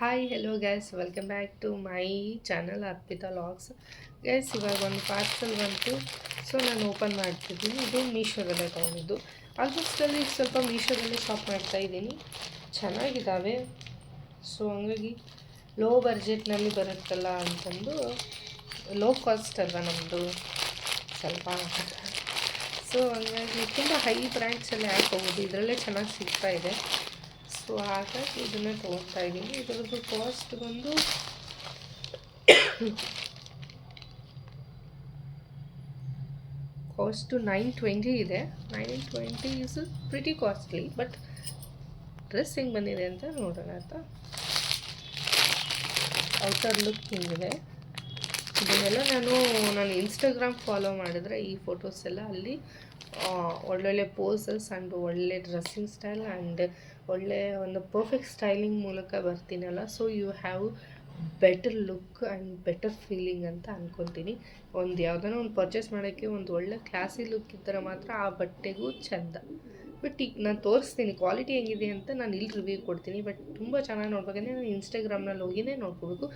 Hi hello guys welcome back to my channel Arpita logs. Guys ಇವಾಗ ಒಂದು parcel ಬಂತು, so ನಾನು ಓಪನ್ ಮಾಡ್ತಿದ್ದೀನಿ. ಇದು ಮೀಶೋದಲ್ಲೇ ತೊಗೊಂಡಿದ್ದು. ಆಲ್ಮೋಸ್ಟ್ ಅಲ್ಲಿ ಸ್ವಲ್ಪ ಮೀಶೋದಲ್ಲೇ ಶಾಪ್ ಮಾಡ್ತಾಯಿದ್ದೀನಿ, ಚೆನ್ನಾಗಿದ್ದಾವೆ. ಸೊ ಹಂಗಾಗಿ ಲೋ ಬಡ್ಜೆಟ್ನಲ್ಲಿ ಬರುತ್ತಲ್ಲ ಅಂತಂದು, ಲೋ ಕಾಸ್ಟ್ ಅಲ್ವಾ ನಮ್ಮದು ಸ್ವಲ್ಪ. ಸೊ ಹಂಗಾಗಿ ತುಂಬ ಹೈ ಬ್ರ್ಯಾಂಡ್ಸೆಲ್ಲ ಯಾಕೆ ಹೋಗೋದು, ಇದರಲ್ಲೇ ಚೆನ್ನಾಗಿ ಸಿಗ್ತಾ ಇದೆ. ಸೊ ಹಾಗಾಗಿ ಇದನ್ನು ತೊಗೊಳ್ತಾ ಇದ್ದೀನಿ. ಇದರದ್ದು ಕಾಸ್ಟ್ ಬಂದು ಕಾಸ್ಟು $920 ಇದೆ. $920 is pretty costly, but dress ಹೆಂಗೆ ಬಂದಿದೆ ಅಂತ ನೋಡೋಣ ಅಂತ. ಔಟರ್ ಲುಕ್ ಹಿಂಗಿದೆ. ಇದನ್ನೆಲ್ಲ ನಾನು ಇನ್ಸ್ಟಾಗ್ರಾಮ್ ಫಾಲೋ ಮಾಡಿದ್ರೆ ಈ ಫೋಟೋಸ್ ಎಲ್ಲ ಅಲ್ಲಿ ಒಳ್ಳೊಳ್ಳೆ ಪೋಸಸ್ ಆ್ಯಂಡ್ ಒಳ್ಳೆ ಡ್ರೆಸ್ಸಿಂಗ್ ಸ್ಟೈಲ್ ಆ್ಯಂಡ್ ಒಳ್ಳೆ ಒಂದು ಪರ್ಫೆಕ್ಟ್ ಸ್ಟೈಲಿಂಗ್ ಮೂಲಕ ಬರ್ತೀನಲ್ಲ. So you have better look and better feeling ಅಂತ ಅಂದ್ಕೊತೀನಿ. ಒಂದು ಯಾವುದೋ ಒಂದು ಪರ್ಚೇಸ್ ಮಾಡೋಕ್ಕೆ ಒಂದು ಒಳ್ಳೆ ಕ್ಲಾಸಿ ಲುಕ್ ಇದ್ದರೆ ಮಾತ್ರ ಆ ಬಟ್ಟೆಗೂ ಚೆಂದ. ಬಟ್ ಈಗ ನಾನು ತೋರಿಸ್ತೀನಿ ಕ್ವಾಲಿಟಿ ಹೆಂಗಿದೆ ಅಂತ. ನಾನು ಇಲ್ಲಿ ರಿವ್ಯೂ ಕೊಡ್ತೀನಿ. ಬಟ್ ತುಂಬ ಚೆನ್ನಾಗಿ ನೋಡ್ಬೇಕಂದ್ರೆ ನಾನು ಇನ್ಸ್ಟಾಗ್ರಾಮ್ನಲ್ಲಿ ಹೋಗಿನೇ ನೋಡ್ಕೋಬೇಕು.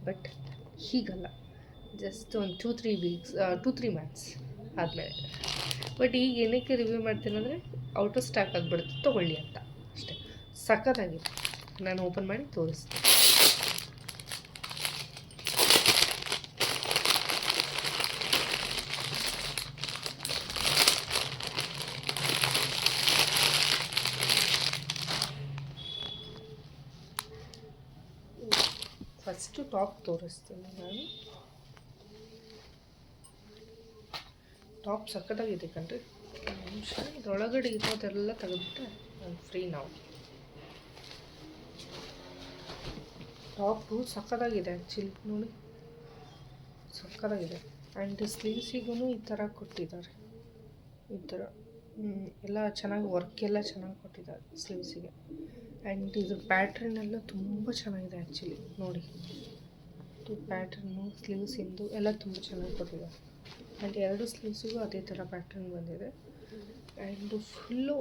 ಬಟ್ ಹೀಗಲ್ಲ, ಜಸ್ಟ್ ಒಂದು 2-3 ಮಂತ್ಸ್ ಆದಮೇಲೆ. ಬಟ್ ಈಗ ಏನಕ್ಕೆ ರಿವ್ಯೂ ಮಾಡ್ತೀನಿ ಅಂದರೆ ಔಟ್ ಆಫ್ ಸ್ಟಾಕ್ ಆಗಿಬಿಡುತ್ತೆ, ತೊಗೊಳ್ಳಿ ಅಂತ ಅಷ್ಟೇ. ಸಖತ್ತಾಗಿದೆ, ನಾನು ಓಪನ್ ಮಾಡಿ ತೋರಿಸ್ತೀನಿ. ಫಸ್ಟು ಟಾಪ್ ತೋರಿಸ್ತೀನಿ ನಾನು. ಟಾಪ್ ಸಖತ್ತಾಗಿದೆ ಕಣ್ರಿ. ನಿಮಿಷ ಇದರೊಳಗಡೆ ಇರೋದೆಲ್ಲ ತೆಗೆದುಬಿಟ್ಟೆ ನಾನು ಫ್ರೀ. ನಾವು ಟಾಪು ಸಖತ್ತಾಗಿದೆ ಆ್ಯಕ್ಚುಲಿ, ನೋಡಿ ಸಖತ್ತಾಗಿದೆ. ಆ್ಯಂಡ್ ಸ್ಲೀವ್ಸಿಗೂ ಈ ಥರ ಕೊಟ್ಟಿದ್ದಾರೆ, ಈ ಥರ ಎಲ್ಲ ಚೆನ್ನಾಗಿ ವರ್ಕ್ ಎಲ್ಲ ಚೆನ್ನಾಗಿ ಕೊಟ್ಟಿದ್ದಾರೆ ಸ್ಲೀವ್ಸಿಗೆ. ಆ್ಯಂಡ್ ಇದು ಪ್ಯಾಟ್ರನೆಲ್ಲ ತುಂಬ ಚೆನ್ನಾಗಿದೆ ಆ್ಯಕ್ಚುಲಿ. ನೋಡಿ ಇದು ಪ್ಯಾಟ್ರನ್ನು ಸ್ಲೀವ್ಸಿಂದು ಎಲ್ಲ ತುಂಬ ಚೆನ್ನಾಗಿ ಕೊಟ್ಟಿದ್ದಾರೆ. ಆ್ಯಂಡ್ ಎರಡು ಸ್ಲೀವ್ಸಿಗೂ ಅದೇ ಥರ ಪ್ಯಾಟ್ರನ್ ಬಂದಿದೆ. ಆ್ಯಂಡ್ ಫುಲ್ಲು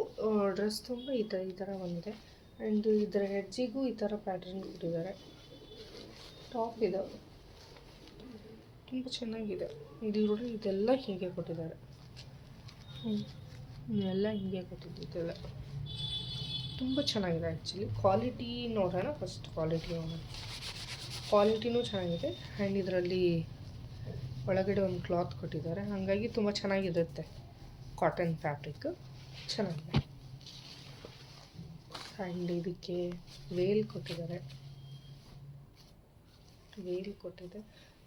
ಡ್ರೆಸ್ ತುಂಬ ಈ ಥರ ಬಂದಿದೆ. ಆ್ಯಂಡ್ ಇದರ ಹೆಜ್ಜೆಗೂ ಈ ಥರ ಪ್ಯಾಟ್ರನ್ ಕೊಟ್ಟಿದ್ದಾರೆ. ಟಾಪ್ ಇದು ತುಂಬ ಚೆನ್ನಾಗಿದೆ. ಇದು ನೋಡಿ, ಇದೆಲ್ಲ ಹೀಗೆ ಕೊಟ್ಟಿದ್ದಾರೆ. ಇದೆಲ್ಲ ಹೀಗೆ ಕೊಟ್ಟಿದ್ದೆಲ್ಲ ತುಂಬ ಚೆನ್ನಾಗಿದೆ ಆ್ಯಕ್ಚುಲಿ. ಕ್ವಾಲಿಟಿ ನೋಡೋಣ ಫಸ್ಟ್. ಕ್ವಾಲಿಟಿನೂ ಚೆನ್ನಾಗಿದೆ. ಆ್ಯಂಡ್ ಇದರಲ್ಲಿ ಒಳಗಡೆ ಒಂದು ಕ್ಲಾತ್ ಕೊಟ್ಟಿದ್ದಾರೆ, ಹಾಗಾಗಿ ತುಂಬ ಚೆನ್ನಾಗಿರುತ್ತೆ. ಕಾಟನ್ ಫ್ಯಾಬ್ರಿಕ್ ಚೆನ್ನಾಗಿದೆ. ಆ್ಯಂಡ್ ಇದಕ್ಕೆ ವೇಲ್ ಕೊಟ್ಟಿದ್ದಾರೆ.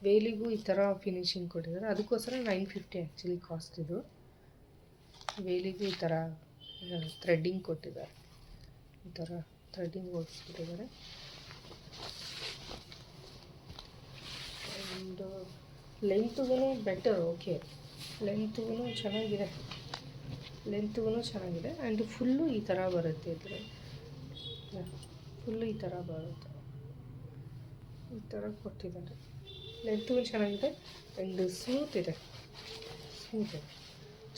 ವೇಲಿಗೂ ಈ ಥರ ಫಿನಿಶಿಂಗ್ ಕೊಟ್ಟಿದ್ದಾರೆ. ಅದಕ್ಕೋಸ್ಕರ $950 ಆ್ಯಕ್ಚುಲಿ ಕಾಸ್ಟ್. ಇದು ವೇಲಿಗೂ ಈ ಥರ ಥ್ರೆಡ್ಡಿಂಗ್ ಕೊಟ್ಟಿದ್ದಾರೆ, ಈ ಥರ ಥ್ರೆಡ್ಡಿಂಗ್ ಓಡಿಸ್ಬಿಟ್ಟಿದ್ದಾರೆ. ಆ್ಯಂಡ್ ಲೆಂತ್ಗೂ ಬೆಟರ್, ಓಕೆ, ಲೆಂತ್ಗೂ ಚೆನ್ನಾಗಿದೆ. ಆ್ಯಂಡ್ ಫುಲ್ಲು ಈ ಥರ ಬರುತ್ತೆ. ಇದ್ರೆ ಫುಲ್ಲು ಈ ಥರ ಬರುತ್ತೆ, ಈ ಥರ ಕೊಟ್ಟಿದ್ದಾರೆ. ಲೆಂತ್ಗೂ ಚೆನ್ನಾಗಿದೆ. ಆ್ಯಂಡ್ ಸ್ಮೂತ್ ಇದೆ,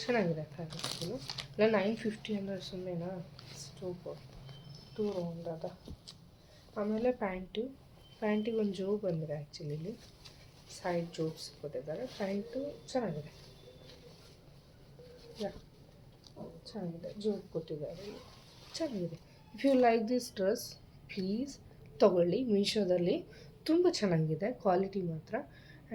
ಚೆನ್ನಾಗಿದೆ ಫ್ಯಾಬ್ರಿಕ್ಗಳು. ಇಲ್ಲ $950 ಅಂದರೆ ಸುಮ್ಮನೆನಾ, ಟೂ ರೌಂಡ್ ಅದ. ಆಮೇಲೆ ಪ್ಯಾಂಟಿಗೆ ಒಂದು ಜೋಬ್ ಬಂದಿದೆ ಆ್ಯಕ್ಚುಲಿ. ಇಲ್ಲಿ ಸೈಡ್ ಜೋಬ್ಸ್ ಕೊಟ್ಟಿದ್ದಾರೆ. ಪ್ಯಾಂಟು ಚೆನ್ನಾಗಿದೆ, ಚೆನ್ನಾಗಿದೆ. ಜೋಬ್ ಕೊಟ್ಟಿದ್ದಾರೆ, ಚೆನ್ನಾಗಿದೆ. If you like this dress please ತೊಗೊಳ್ಳಿ. ಮೀಶೋದಲ್ಲಿ ತುಂಬ ಚೆನ್ನಾಗಿದೆ ಕ್ವಾಲಿಟಿ ಮಾತ್ರ.